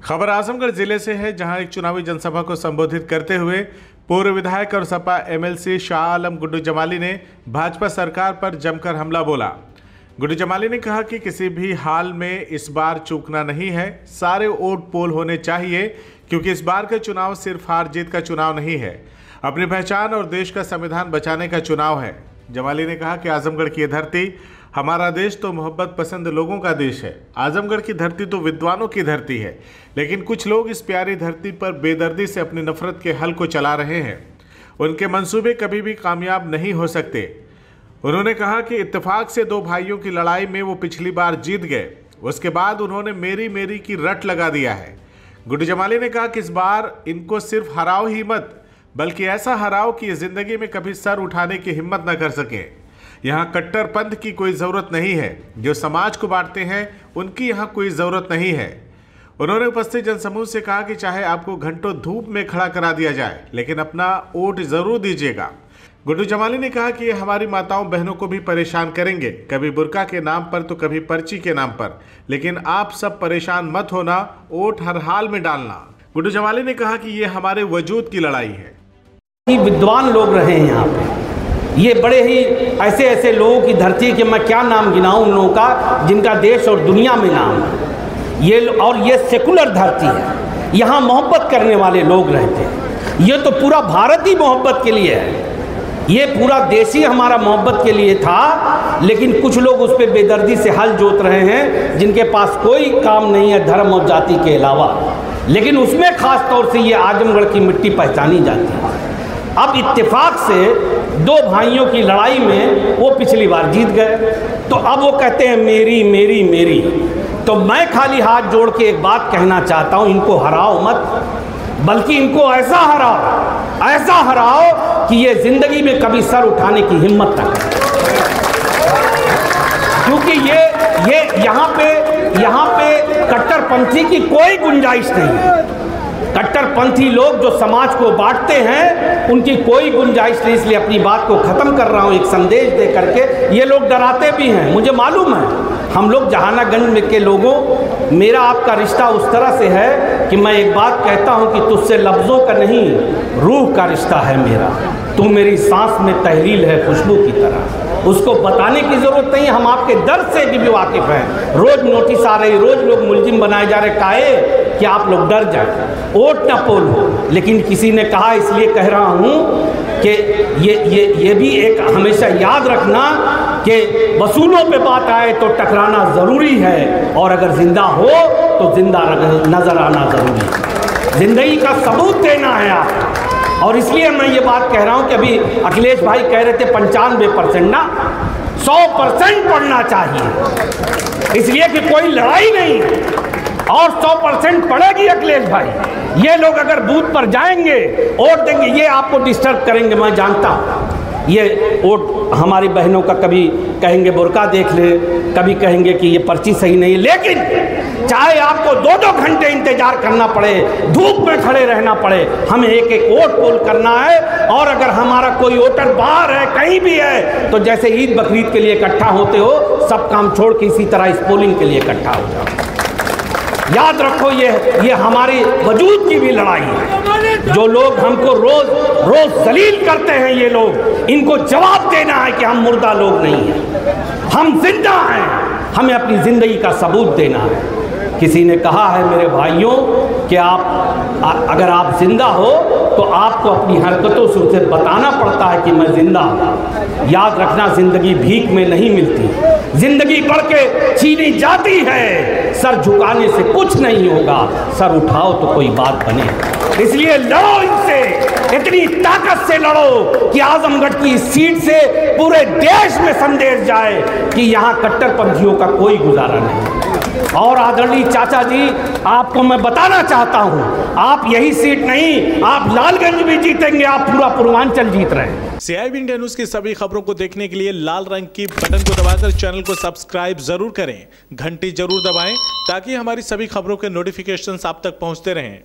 खबर आजमगढ़ जिले से है, जहां एक चुनावी जनसभा को संबोधित करते हुए पूर्व विधायक और सपा एमएलसी शाह आलम गुड्डू जमाली ने भाजपा सरकार पर जमकर हमला बोला। गुड्डू जमाली ने कहा कि किसी भी हाल में इस बार चूकना नहीं है, सारे वोट पोल होने चाहिए, क्योंकि इस बार का चुनाव सिर्फ हार जीत का चुनाव नहीं है, अपनी पहचान और देश का संविधान बचाने का चुनाव है। जमाली ने कहा कि आजमगढ़ की धरती, हमारा देश तो मोहब्बत पसंद लोगों का देश है। आजमगढ़ की धरती तो विद्वानों की धरती है, लेकिन कुछ लोग इस प्यारी धरती पर बेदर्दी से अपनी नफरत के हल को चला रहे हैं। उनके मंसूबे कभी भी कामयाब नहीं हो सकते। उन्होंने कहा कि इत्तेफाक से दो भाइयों की लड़ाई में वो पिछली बार जीत गए, उसके बाद उन्होंने मेरी मेरी की रट लगा दिया है। गुड्डू जमाली ने कहा कि इस बार इनको सिर्फ हराओ ही मत, बल्कि ऐसा हराओ कि ये जिंदगी में कभी सर उठाने की हिम्मत न कर सके। यहाँ कट्टरपंथ की कोई ज़रूरत नहीं है, जो समाज को बांटते हैं उनकी यहाँ कोई ज़रूरत नहीं है। उन्होंने उपस्थित जनसमूह से कहा कि चाहे आपको घंटों धूप में खड़ा करा दिया जाए, लेकिन अपना वोट ज़रूर दीजिएगा। गुड्डू जमाली ने कहा कि ये हमारी माताओं बहनों को भी परेशान करेंगे, कभी बुर्का के नाम पर तो कभी पर्ची के नाम पर, लेकिन आप सब परेशान मत होना, वोट हर हाल में डालना। गुड्डू जमाली ने कहा कि ये हमारे वजूद की लड़ाई है। विद्वान लोग रहे हैं यहाँ पे, ये बड़े ही ऐसे लोगों की धरती कि मैं क्या नाम गिनाऊं उन लोगों का जिनका देश और दुनिया में नाम है। ये सेकुलर धरती है, यहाँ मोहब्बत करने वाले लोग रहते हैं। ये तो पूरा भारत ही मोहब्बत के लिए है, ये पूरा देश ही हमारा मोहब्बत के लिए था, लेकिन कुछ लोग उस पर बेदर्दी से हल जोत रहे हैं, जिनके पास कोई काम नहीं है धर्म और जाति के अलावा। लेकिन उसमें खास तौर से ये आजमगढ़ की मिट्टी पहचानी जाती है। अब इत्तेफाक से दो भाइयों की लड़ाई में वो पिछली बार जीत गए, तो अब वो कहते हैं मेरी मेरी मेरी। तो मैं खाली हाथ जोड़ के एक बात कहना चाहता हूँ, इनको हराओ मत, बल्कि इनको ऐसा हराओ कि ये जिंदगी में कभी सर उठाने की हिम्मत न करें। क्योंकि ये यहाँ पे कट्टरपंथी की कोई गुंजाइश नहीं है। कट्टरपंथी लोग जो समाज को बांटते हैं, उनकी कोई गुंजाइश नहीं। इसलिए अपनी बात को ख़त्म कर रहा हूँ एक संदेश दे करके। ये लोग डराते भी हैं, मुझे मालूम है। हम लोग जहानागंज में के लोगों, मेरा आपका रिश्ता उस तरह से है कि मैं एक बात कहता हूँ कि तुझसे लफ्ज़ों का नहीं, रूह का रिश्ता है मेरा। तू मेरी सांस में तहलील है खुशबू की तरह। उसको बताने की ज़रूरत नहीं, हम आपके दर्द से भी वाकिफ़ हैं। रोज़ नोटिस आ रही, रोज़ लोग मुलजिम बनाए जा रहे, काहे कि आप लोग डर जाए, वोट ना पोल हो। लेकिन किसी ने कहा, इसलिए कह रहा हूँ कि ये भी एक हमेशा याद रखना कि वसूलों पे बात आए तो टकराना ज़रूरी है, और अगर ज़िंदा हो तो ज़िंदा नज़र आना ज़रूरी है। ज़िंदगी का सबूत देना है आप। और इसलिए मैं ये बात कह रहा हूँ कि अभी अखिलेश भाई कह रहे थे 95% ना, 100% पढ़ना चाहिए, इसलिए कि कोई लड़ाई नहीं और 100% पड़ेगी अखिलेश भाई। ये लोग अगर बूथ पर जाएंगे, वोट देंगे, ये आपको डिस्टर्ब करेंगे, मैं जानता हूँ। ये वोट हमारी बहनों का कभी कहेंगे बुर्का देख ले, कभी कहेंगे कि ये पर्ची सही नहीं है, लेकिन चाहे आपको 2-2 घंटे इंतजार करना पड़े, धूप में खड़े रहना पड़े, हमें एक वोट पोल करना है। और अगर हमारा कोई वोटर बाहर है, कहीं भी है, तो जैसे ईद बकरीद के लिए इकट्ठा होते हो, सब काम छोड़ के इसी तरह इस पोलिंग के लिए इकट्ठा हो जाओ। याद रखो, ये हमारी वजूद की भी लड़ाई है। जो लोग हमको रोज जलील करते हैं, ये लोग, इनको जवाब देना है कि हम मुर्दा लोग नहीं हैं, हम जिंदा हैं, हमें अपनी जिंदगी का सबूत देना है। किसी ने कहा है मेरे भाइयों कि अगर आप जिंदा हो तो आपको अपनी हरकतों से उसे बताना पड़ता है कि मैं जिंदा हूँ। याद रखना, जिंदगी भीख में नहीं मिलती, जिंदगी बढ़ के छीनी जाती है। सर झुकाने से कुछ नहीं होगा, सर उठाओ तो कोई बात बने। इसलिए लड़ो इनसे, इतनी ताकत से लड़ो कि आजमगढ़ की सीट से पूरे देश में संदेश जाए कि यहाँ कट्टरपंथियों का कोई गुजारा नहीं। और आदरणीय चाचा जी, आपको मैं बताना चाहता हूँ, आप यही सीट नहीं, आप लालगंज भी जीतेंगे, आप पूरा पूर्वांचल जीत रहे हैं। CIB इंडिया न्यूज़ की सभी खबरों को देखने के लिए लाल रंग की बटन को दबाकर चैनल को सब्सक्राइब जरूर करें, घंटी जरूर दबाएं, ताकि हमारी सभी खबरों के नोटिफिकेशंस आप तक पहुंचते रहें।